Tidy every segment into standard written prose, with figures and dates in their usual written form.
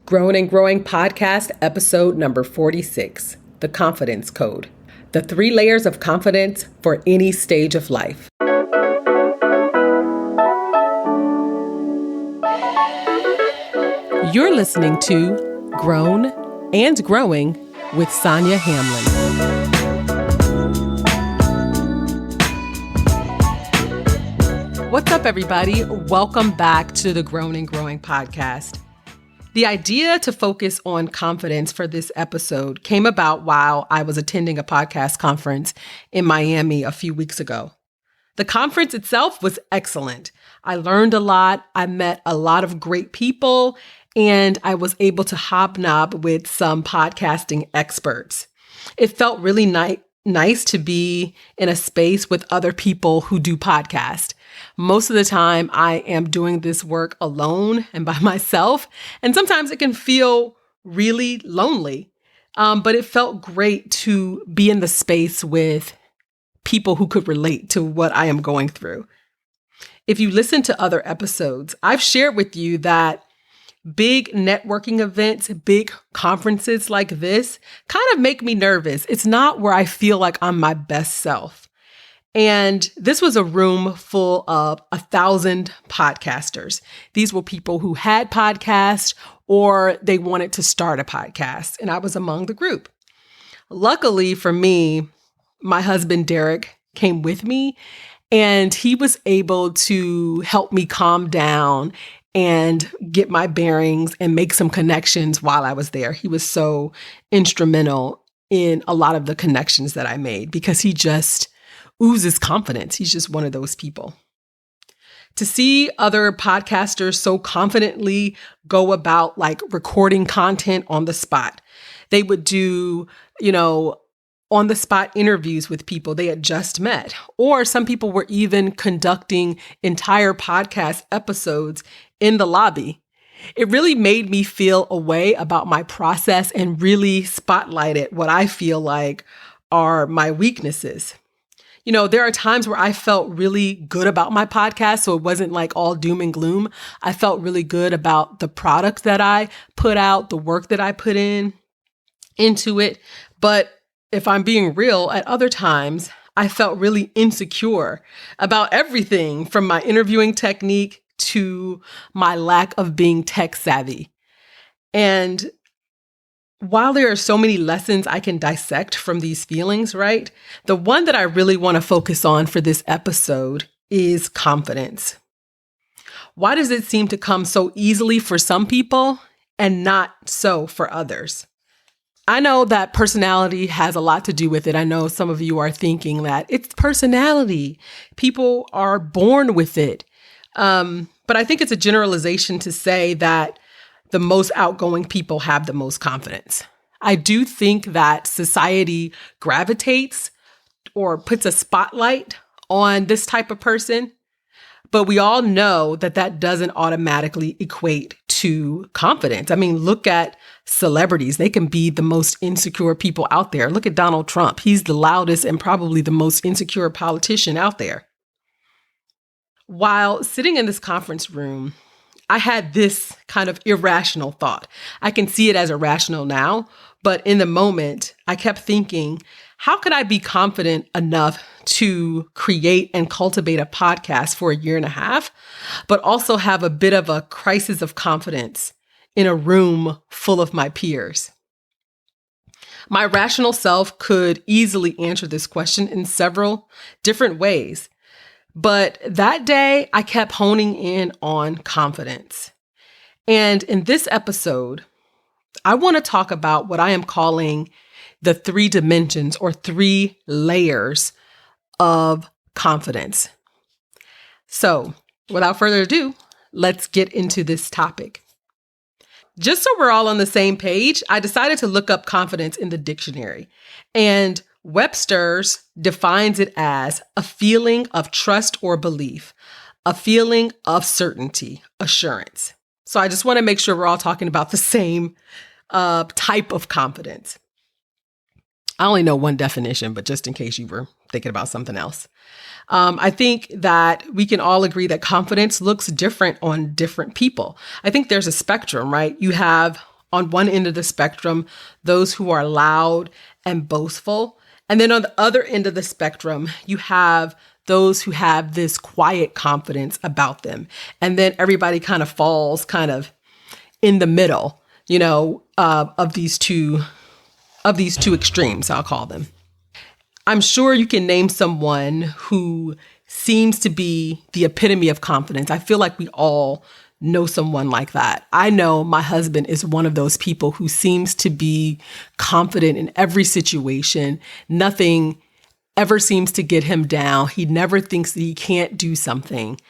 Grown and Growing Podcast, episode number 46, The Confidence Code. The 3 layers of confidence for any stage of life. You're listening to Grown and Growing with Sonia Hamlin. What's up, everybody? Welcome back to the Grown and Growing Podcast. The idea to focus on confidence for this episode came about while I was attending a podcast conference in Miami a few weeks ago. The conference itself was excellent. I learned a lot. I met a lot of great people, and I was able to hobnob with some podcasting experts. It felt really nice to be in a space with other people who do podcasts. Most of the time, I am doing this work alone and by myself, and sometimes it can feel really lonely. But it felt great to be in the space with people who could relate to what I am going through. If you listen to other episodes, I've shared with you that big networking events, big conferences like this kind of make me nervous. It's not where I feel like I'm my best self. And this was a room full of 1,000 podcasters. These were people who had podcasts or they wanted to start a podcast, and I was among the group. Luckily for me, my husband, Derek, came with me, and he was able to help me calm down and get my bearings and make some connections while I was there. He was so instrumental in a lot of the connections that I made because he just oozes confidence. He's just one of those people. To see other podcasters so confidently go about like recording content on the spot. They would do, on the spot interviews with people they had just met. Or some people were even conducting entire podcast episodes in the lobby. It really made me feel a way about my process and really spotlighted what I feel like are my weaknesses. There are times where I felt really good about my podcast, so it wasn't like all doom and gloom. I felt really good about the product that I put out, the work that I put into it. But if I'm being real, at other times, I felt really insecure about everything from my interviewing technique to my lack of being tech savvy. And while there are so many lessons I can dissect from these feelings, right? The one that I really want to focus on for this episode is confidence. Why does it seem to come so easily for some people and not so for others? I know that personality has a lot to do with it. I know some of you are thinking that it's personality. People are born with it. But I think it's a generalization to say that the most outgoing people have the most confidence. I do think that society gravitates or puts a spotlight on this type of person, but we all know that that doesn't automatically equate to confidence. I mean, look at celebrities. They can be the most insecure people out there. Look at Donald Trump. He's the loudest and probably the most insecure politician out there. While sitting in this conference room, I had this kind of irrational thought. I can see it as irrational now, but in the moment, I kept thinking, how could I be confident enough to create and cultivate a podcast for 1.5 years, but also have a bit of a crisis of confidence in a room full of my peers? My rational self could easily answer this question in several different ways. But that day, I kept honing in on confidence. And in this episode, I want to talk about what I am calling the 3 dimensions or 3 layers of confidence. So, without further ado, let's get into this topic. Just so we're all on the same page, I decided to look up confidence in the dictionary. And Webster's defines it as a feeling of trust or belief, a feeling of certainty, assurance. So I just want to make sure we're all talking about the same type of confidence. I only know one definition, but just in case you were thinking about something else. I think that we can all agree that confidence looks different on different people. I think there's a spectrum, right? You have on one end of the spectrum, those who are loud and boastful. And then on the other end of the spectrum, you have those who have this quiet confidence about them. And then everybody kind of falls kind of in the middle, of these two extremes, I'll call them. I'm sure you can name someone who seems to be the epitome of confidence. I feel like we all know someone like that. I know my husband is one of those people who seems to be confident in every situation. Nothing ever seems to get him down. He never thinks that he can't do something.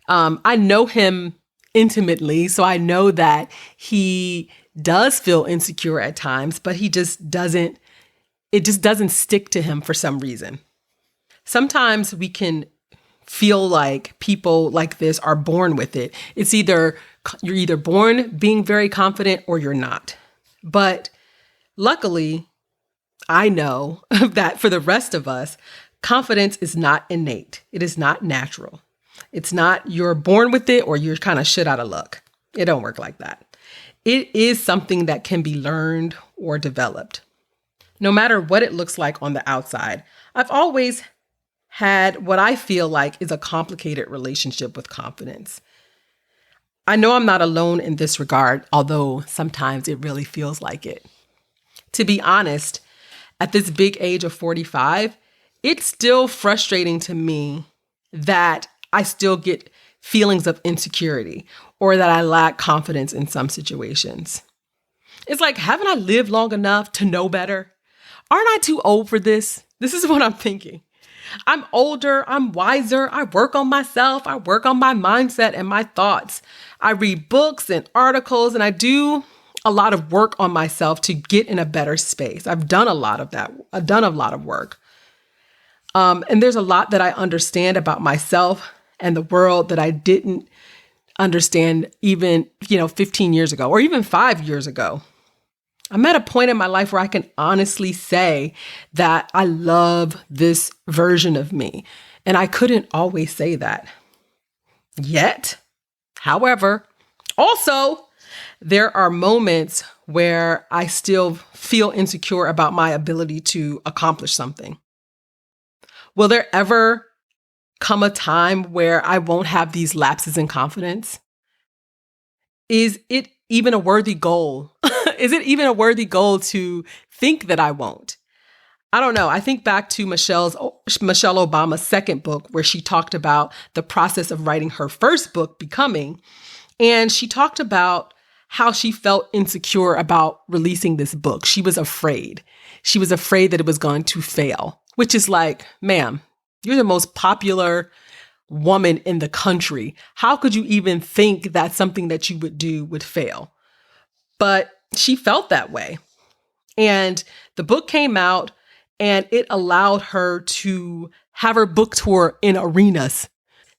I know him intimately, so I know that he does feel insecure at times, but it just doesn't stick to him for some reason. Sometimes we can feel like people like this are born with it. It's you're either born being very confident or you're not. But luckily, I know that for the rest of us, confidence is not innate. It is not natural. It's not you're born with it or you're kind of shit out of luck. It don't work like that. It is something that can be learned or developed. No matter what it looks like on the outside, I've always had what I feel like is a complicated relationship with confidence. I know I'm not alone in this regard, although sometimes it really feels like it. To be honest, at this big age of 45, it's still frustrating to me that I still get feelings of insecurity or that I lack confidence in some situations. It's like, haven't I lived long enough to know better? Aren't I too old for this? This is what I'm thinking. I'm older, I'm wiser, I work on myself, I work on my mindset and my thoughts. I read books and articles and I do a lot of work on myself to get in a better space. I've done a lot of that. I've done a lot of work. And there's a lot that I understand about myself and the world that I didn't understand even, 15 years ago or even 5 years ago. I'm at a point in my life where I can honestly say that I love this version of me. And I couldn't always say that yet. However, also, there are moments where I still feel insecure about my ability to accomplish something. Will there ever come a time where I won't have these lapses in confidence? Is it even a worthy goal? Is it even a worthy goal to think that I won't? I don't know. I think back to Michelle Obama's second book, where she talked about the process of writing her first book, Becoming. And she talked about how she felt insecure about releasing this book. She was afraid. She was afraid that it was going to fail, which is like, ma'am, you're the most popular woman in the country. How could you even think that something that you would do would fail? But she felt that way. And the book came out and it allowed her to have her book tour in arenas.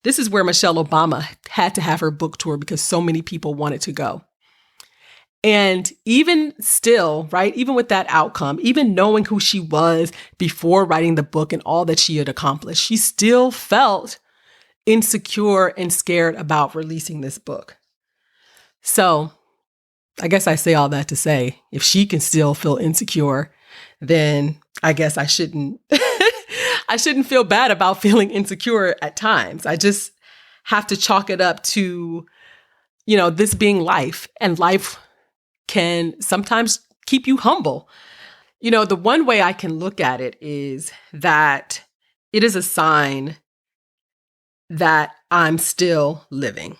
This is where Michelle Obama had to have her book tour because so many people wanted to go. And even still, right, even with that outcome, even knowing who she was before writing the book and all that she had accomplished, she still felt insecure and scared about releasing this book. So I guess I say all that to say, if she can still feel insecure, then I guess I shouldn't I shouldn't feel bad about feeling insecure at times. I just have to chalk it up to, this being life, and life can sometimes keep you humble. The one way I can look at it is that it is a sign that I'm still living.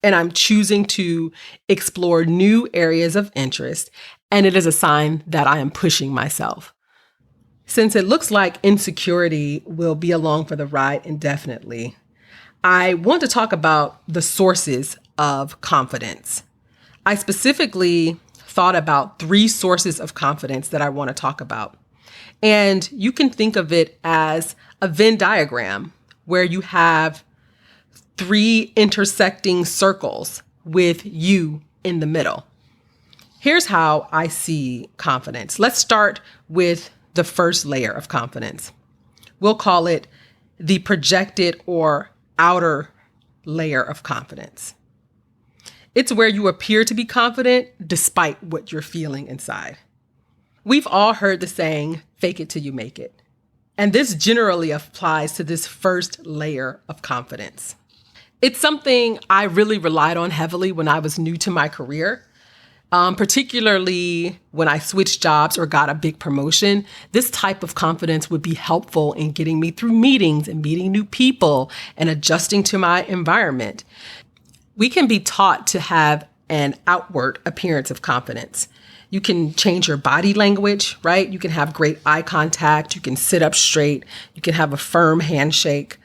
And I'm choosing to explore new areas of interest. And it is a sign that I am pushing myself. Since it looks like insecurity will be along for the ride indefinitely, I want to talk about the sources of confidence. I specifically thought about 3 sources of confidence that I want to talk about. And you can think of it as a Venn diagram where you have 3 intersecting circles with you in the middle. Here's how I see confidence. Let's start with the first layer of confidence. We'll call it the projected or outer layer of confidence. It's where you appear to be confident despite what you're feeling inside. We've all heard the saying, fake it till you make it. And this generally applies to this first layer of confidence. It's something I really relied on heavily when I was new to my career, particularly when I switched jobs or got a big promotion. This type of confidence would be helpful in getting me through meetings and meeting new people and adjusting to my environment. We can be taught to have an outward appearance of confidence. You can change your body language, right? You can have great eye contact. You can sit up straight. You can have a firm handshake,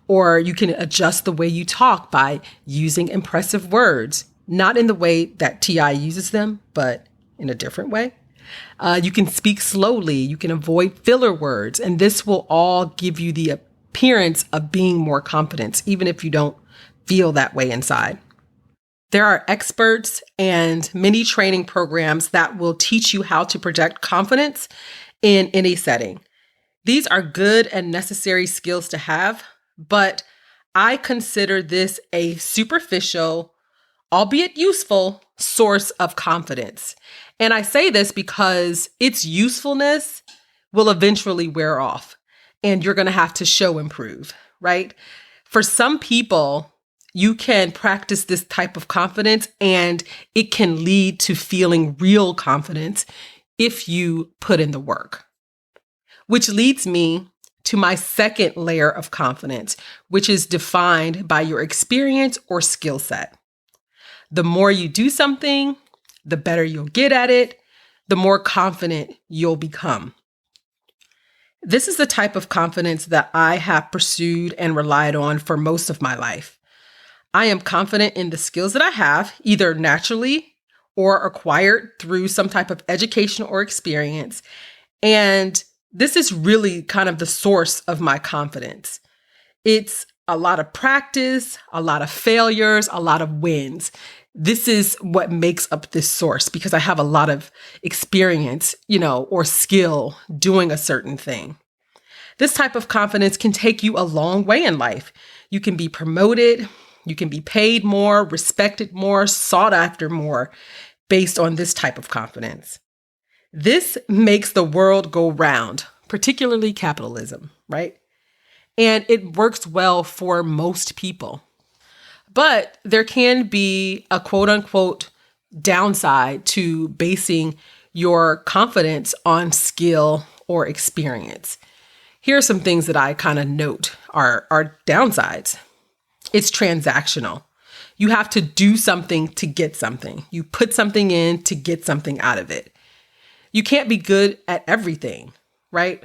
or you can adjust the way you talk by using impressive words, not in the way that T.I. uses them, but in a different way. You can speak slowly. You can avoid filler words, and this will all give you the appearance of being more confident, even if you don't feel that way inside. There are experts and many training programs that will teach you how to project confidence in any setting. These are good and necessary skills to have, but I consider this a superficial, albeit useful, source of confidence. And I say this because its usefulness will eventually wear off, and you're going to have to show improve, right? For some people, you can practice this type of confidence and it can lead to feeling real confidence if you put in the work. Which leads me to my second layer of confidence, which is defined by your experience or skill set. The more you do something, the better you'll get at it, the more confident you'll become. This is the type of confidence that I have pursued and relied on for most of my life. I am confident in the skills that I have, either naturally or acquired through some type of education or experience. And this is really kind of the source of my confidence. It's a lot of practice, a lot of failures, a lot of wins. This is what makes up this source because I have a lot of experience, or skill doing a certain thing. This type of confidence can take you a long way in life. You can be promoted. You can be paid more, respected more, sought after more based on this type of confidence. This makes the world go round, particularly capitalism, right? And it works well for most people. But there can be a quote unquote downside to basing your confidence on skill or experience. Here are some things that I kind of note are downsides. It's transactional. You have to do something to get something. You put something in to get something out of it. You can't be good at everything, right?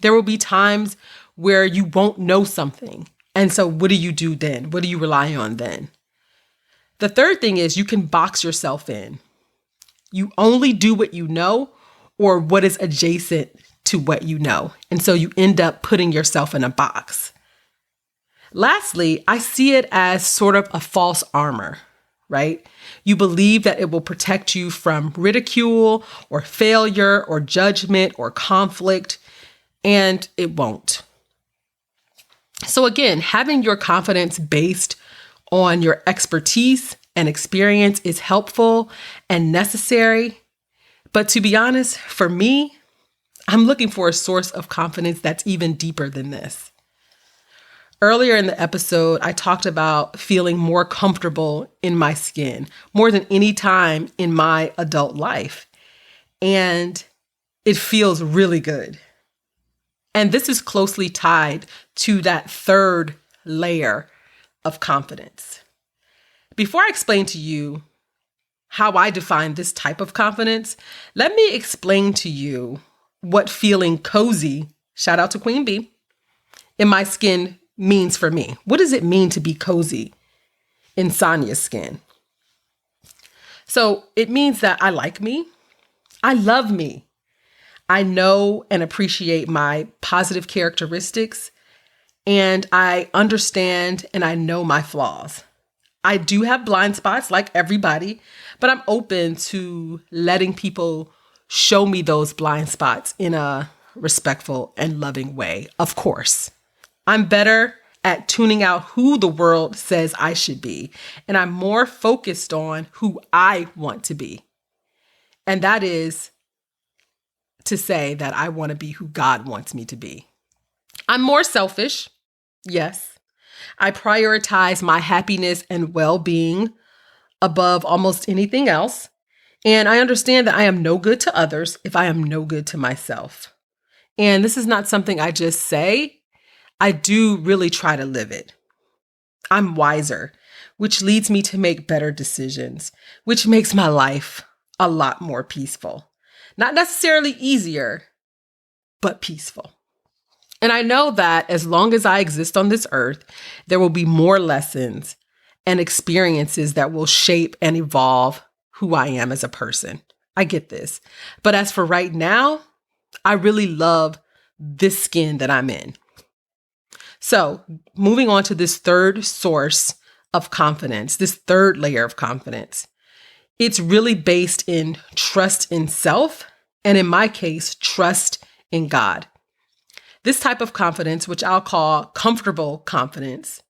There will be times where you won't know something. And so what do you do then? What do you rely on then? The third thing is you can box yourself in. You only do what you know or what is adjacent to what you know. And so you end up putting yourself in a box. Lastly, I see it as sort of a false armor, right? You believe that it will protect you from ridicule or failure or judgment or conflict, and it won't. So again, having your confidence based on your expertise and experience is helpful and necessary. But to be honest, for me, I'm looking for a source of confidence that's even deeper than this. Earlier in the episode, I talked about feeling more comfortable in my skin more than any time in my adult life. And it feels really good. And this is closely tied to that third layer of confidence. Before I explain to you how I define this type of confidence, let me explain to you what feeling cozy, shout out to Queen Bee, in my skin means for me. What does it mean to be cozy in Sonia's skin? So it means that I like me. I love me. I know and appreciate my positive characteristics, and I understand and I know my flaws. I do have blind spots like everybody, but I'm open to letting people show me those blind spots in a respectful and loving way, of course. I'm better at tuning out who the world says I should be. And I'm more focused on who I want to be. And that is to say that I want to be who God wants me to be. I'm more selfish. Yes. I prioritize my happiness and well-being above almost anything else. And I understand that I am no good to others if I am no good to myself. And this is not something I just say. I do really try to live it. I'm wiser, which leads me to make better decisions, which makes my life a lot more peaceful. Not necessarily easier, but peaceful. And I know that as long as I exist on this earth, there will be more lessons and experiences that will shape and evolve who I am as a person. I get this. But as for right now, I really love this skin that I'm in. So moving on to this third source of confidence, this third layer of confidence, it's really based in trust in self, and in my case, trust in God. This type of confidence, which I'll call comfortable confidence,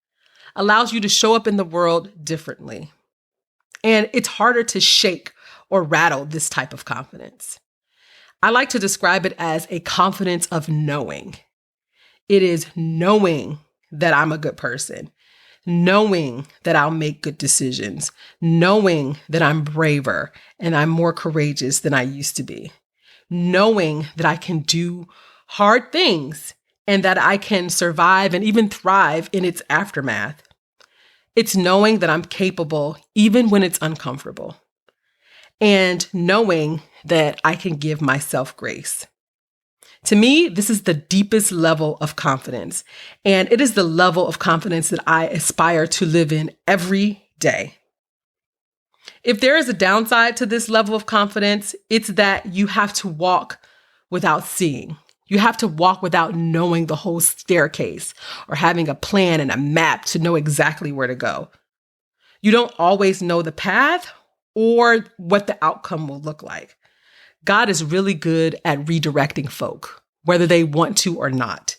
allows you to show up in the world differently. And it's harder to shake or rattle this type of confidence. I like to describe it as a confidence of knowing. It is knowing that I'm a good person, knowing that I'll make good decisions, knowing that I'm braver and I'm more courageous than I used to be, knowing that I can do hard things and that I can survive and even thrive in its aftermath. It's knowing that I'm capable even when it's uncomfortable, and knowing that I can give myself grace. To me, this is the deepest level of confidence, and it is the level of confidence that I aspire to live in every day. If there is a downside to this level of confidence, it's that you have to walk without seeing. You have to walk without knowing the whole staircase or having a plan and a map to know exactly where to go. You don't always know the path or what the outcome will look like. God is really good at redirecting folk, whether they want to or not.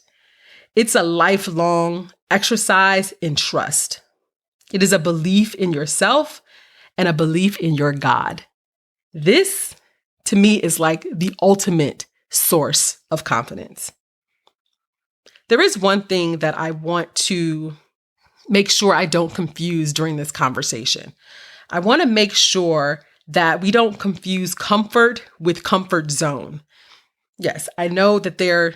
It's a lifelong exercise in trust. It is a belief in yourself and a belief in your God. This, to me, is like the ultimate source of confidence. There is one thing that I want to make sure I don't confuse during this conversation. I want to make sure that we don't confuse comfort with comfort zone. Yes, I know that you're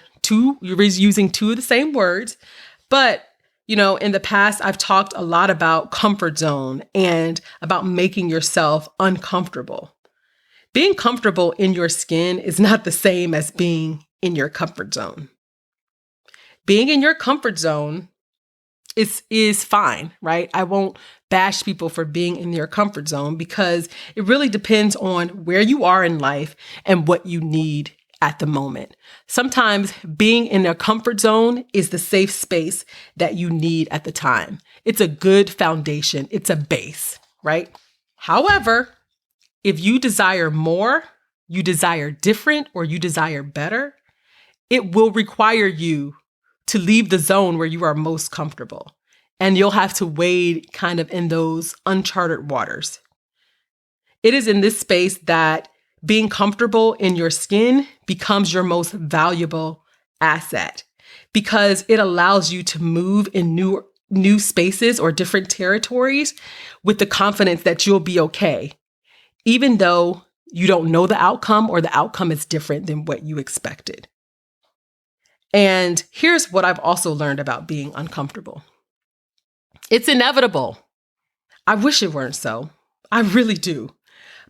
using two of the same words, but in the past, I've talked a lot about comfort zone and about making yourself uncomfortable. Being comfortable in your skin is not the same as being in your comfort zone. Being in your comfort zone is fine, right? I won't bash people for being in their comfort zone because it really depends on where you are in life and what you need at the moment. Sometimes being in a comfort zone is the safe space that you need at the time. It's a good foundation. It's a base, right? However, if you desire more, you desire different, or you desire better, it will require you to leave the zone where you are most comfortable. And you'll have to wade kind of in those uncharted waters. It is in this space that being comfortable in your skin becomes your most valuable asset, because it allows you to move in new spaces or different territories with the confidence that you'll be okay, even though you don't know the outcome or the outcome is different than what you expected. And here's what I've also learned about being uncomfortable. It's inevitable. I wish it weren't so. I really do.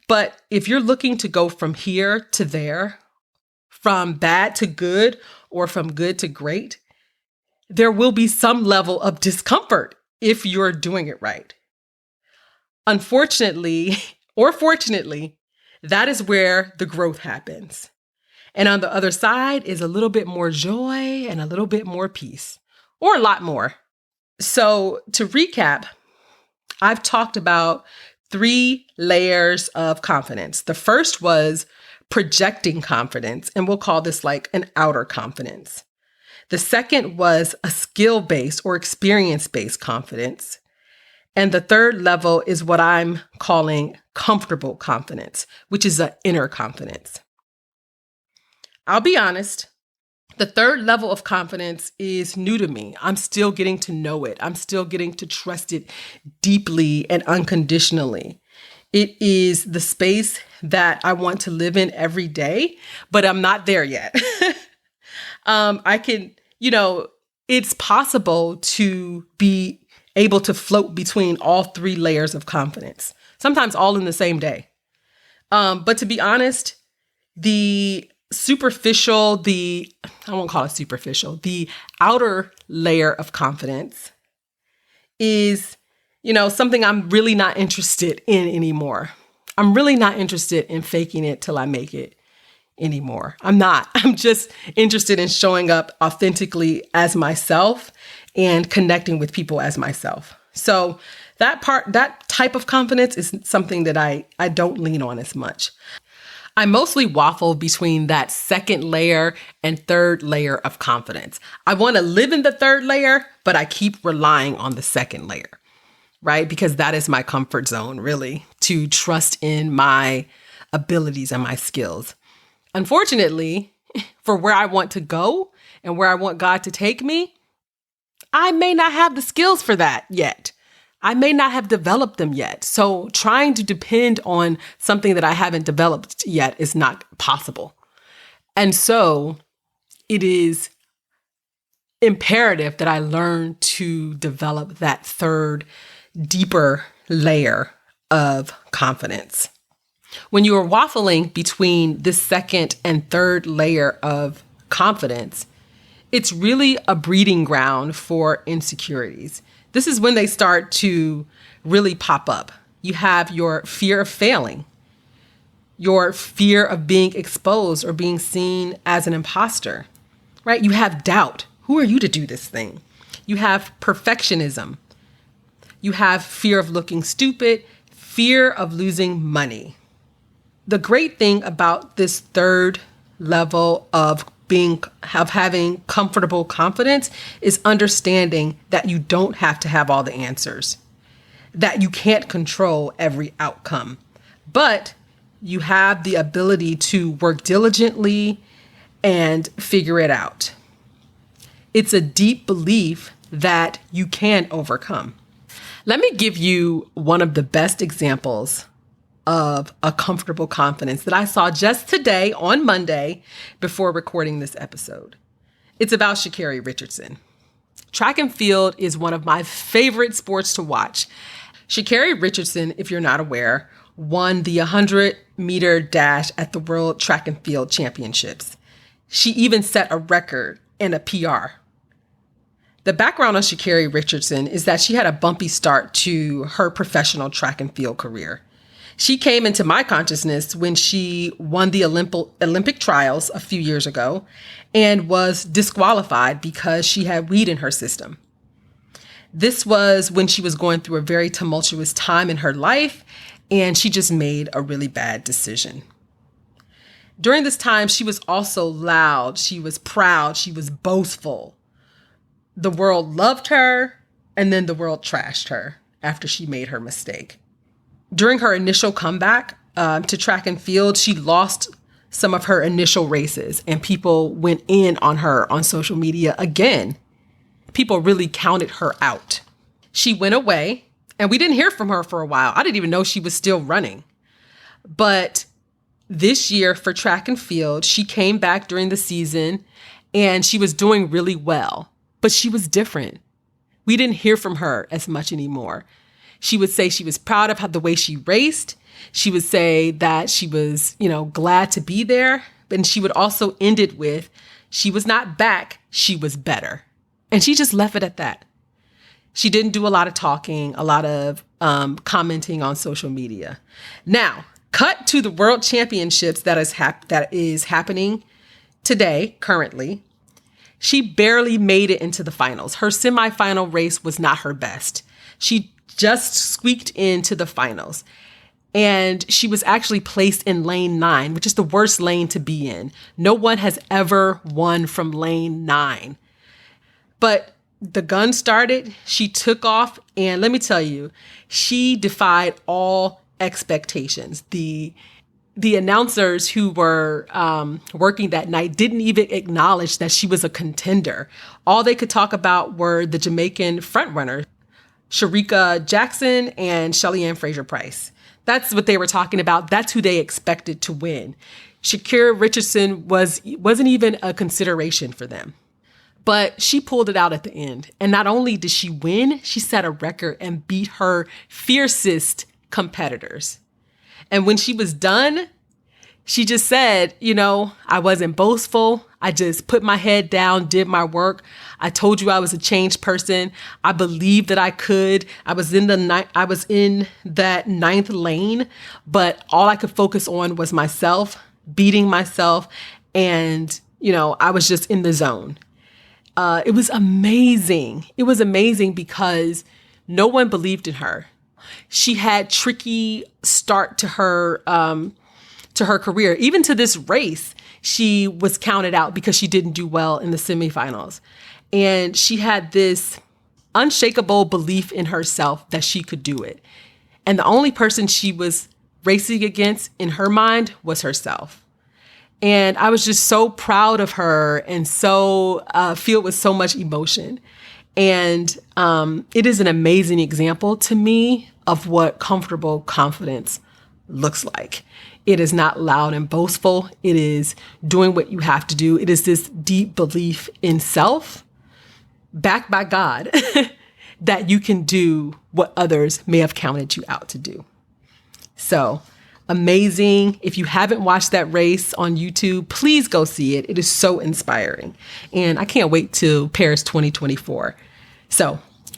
But if you're looking to go from here to there, from bad to good, or from good to great, there will be some level of discomfort if you're doing it right. Unfortunately, or fortunately, that is where the growth happens. And on the other side is a little bit more joy and a little bit more peace, or a lot more. So to recap, I've talked about 3 layers of confidence. The first was projecting confidence, and we'll call this like an outer confidence. The second was a skill-based or experience-based confidence. And the third level is what I'm calling comfortable confidence, which is an inner confidence. I'll be honest, the third level of confidence is new to me. I'm still getting to know it. I'm still getting to trust it deeply and unconditionally. It is the space that I want to live in every day, but I'm not there yet. It's possible to be able to float between all three layers of confidence, sometimes all in the same day. But to be honest, the outer layer of confidence is, something I'm really not interested in anymore. I'm really not interested in faking it till I make it anymore. I'm not. I'm just interested in showing up authentically as myself and connecting with people as myself. So that type of confidence is something that I don't lean on as much. I mostly waffle between that second layer and third layer of confidence. I want to live in the third layer, but I keep relying on the second layer, right? Because that is my comfort zone, really, to trust in my abilities and my skills. Unfortunately, for where I want to go and where I want God to take me, I may not have the skills for that yet. I may not have developed them yet. So trying to depend on something that I haven't developed yet is not possible. And so it is imperative that I learn to develop that third, deeper layer of confidence. When you are waffling between this second and third layer of confidence, it's really a breeding ground for insecurities. This is when they start to really pop up. You have your fear of failing, your fear of being exposed or being seen as an imposter, right? You have doubt. Who are you to do this thing? You have perfectionism. You have fear of looking stupid, fear of losing money. The great thing about this third level of having comfortable confidence is understanding that you don't have to have all the answers, that you can't control every outcome, but you have the ability to work diligently and figure it out. It's a deep belief that you can overcome. Let me give you one of the best examples of a comfortable confidence that I saw just today on Monday before recording this episode. It's about Sha'Carri Richardson. Track and field is one of my favorite sports to watch. Sha'Carri Richardson, if you're not aware, won the 100-meter dash at the World Track and Field Championships. She even set a record and a PR. The background on Sha'Carri Richardson is that she had a bumpy start to her professional track and field career. She came into my consciousness when she won the Olympic trials a few years ago and was disqualified because she had weed in her system. This was when she was going through a very tumultuous time in her life, and she just made a really bad decision. During this time, she was also loud, she was proud, she was boastful. The world loved her, and then the world trashed her after she made her mistake. During her initial comeback to track and field, she lost some of her initial races and people went in on her on social media again. People really counted her out. She went away and we didn't hear from her for a while. I didn't even know she was still running. But this year for track and field, she came back during the season and she was doing really well, but she was different. We didn't hear from her as much anymore. She would say she was proud of the way she raced. She would say that she was, glad to be there. And she would also end it with, she was not back, she was better. And she just left it at that. She didn't do a lot of talking, a lot of commenting on social media. Now, cut to the World Championships that is happening today, currently. She barely made it into the finals. Her semifinal race was not her best. She just squeaked into the finals. And she was actually placed in lane 9, which is the worst lane to be in. No one has ever won from lane 9. But the gun started, she took off, and let me tell you, she defied all expectations. The announcers who were working that night didn't even acknowledge that she was a contender. All they could talk about were the Jamaican frontrunner, Sharika Jackson and Shelly Ann Fraser-Price. That's what they were talking about. That's who they expected to win. Shakira Richardson wasn't even a consideration for them. But she pulled it out at the end. And not only did she win, she set a record and beat her fiercest competitors. And when she was done, she just said, I wasn't boastful. I just put my head down, did my work. I told you I was a changed person. I believed that I could. I was in that ninth lane, but all I could focus on was myself, beating myself. And, I was just in the zone. It was amazing. It was amazing because no one believed in her. She had tricky start to her career. Even to this race, she was counted out because she didn't do well in the semifinals. And she had this unshakable belief in herself that she could do it. And the only person she was racing against in her mind was herself. And I was just so proud of her and so filled with so much emotion. And it is an amazing example to me of what comfortable confidence looks like. It is not loud and boastful. It is doing what you have to do. It is this deep belief in self, backed by God, that you can do what others may have counted you out to do. So amazing. If you haven't watched that race on YouTube, please go see it. It is so inspiring. And I can't wait till Paris 2024.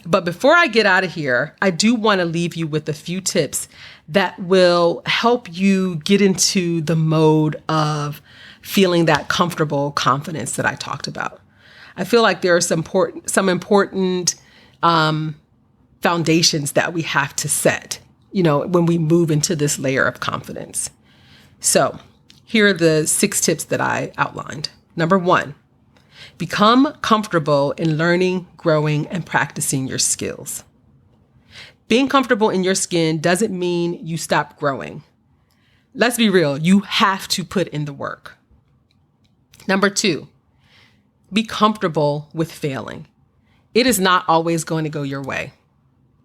But before I get out of here, I do want to leave you with a few tips that will help you get into the mode of feeling that comfortable confidence that I talked about. I feel like there are some important foundations that we have to set, when we move into this layer of confidence. So here are the 6 tips that I outlined. Number 1, become comfortable in learning, growing, and practicing your skills. Being comfortable in your skin doesn't mean you stop growing. Let's be real. You have to put in the work. Number 2, be comfortable with failing. It is not always going to go your way.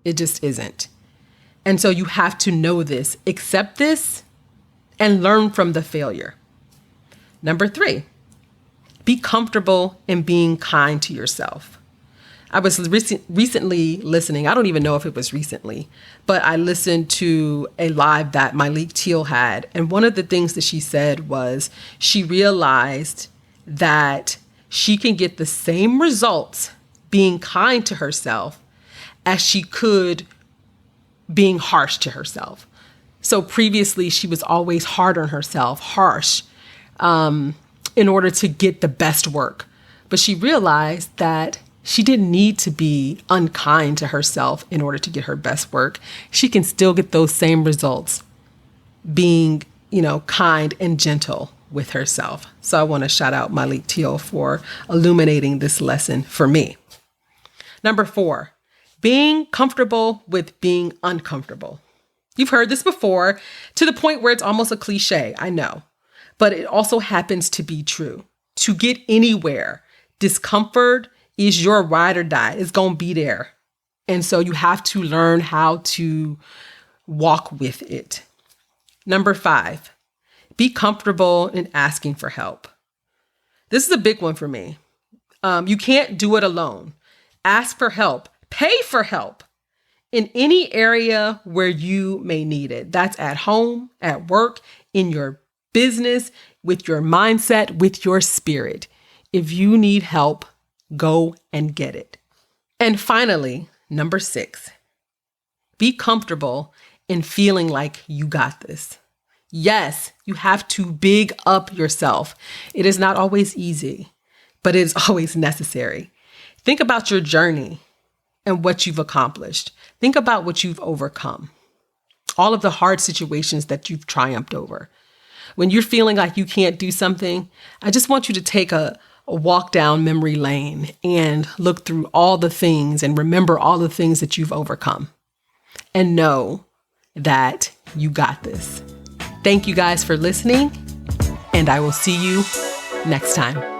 It just isn't. And so you have to know this, accept this, and learn from the failure. Number 3, be comfortable in being kind to yourself. I was recently listening. I don't even know if it was recently, but I listened to a live that Myleik Teele had. And one of the things that she said was she realized that she can get the same results being kind to herself as she could being harsh to herself. So previously she was always hard on herself, harsh, in order to get the best work. But she realized that she didn't need to be unkind to herself in order to get her best work. She can still get those same results being, kind and gentle with herself. So I want to shout out Myleik Teele for illuminating this lesson for me. Number 4, being comfortable with being uncomfortable. You've heard this before to the point where it's almost a cliche, I know, but it also happens to be true. To get anywhere, discomfort is your ride or die. It's going to be there. And so you have to learn how to walk with it. Number 5, be comfortable in asking for help. This is a big one for me. You can't do it alone. Ask for help. Pay for help in any area where you may need it. That's at home, at work, in your business, with your mindset, with your spirit. If you need help, go and get it. And finally, number 6, be comfortable in feeling like you got this. Yes, you have to big up yourself. It is not always easy, but it is always necessary. Think about your journey and what you've accomplished. Think about what you've overcome. All of the hard situations that you've triumphed over. When you're feeling like you can't do something, I just want you to take a walk down memory lane and look through all the things and remember all the things that you've overcome and know that you got this. Thank you guys for listening, and I will see you next time.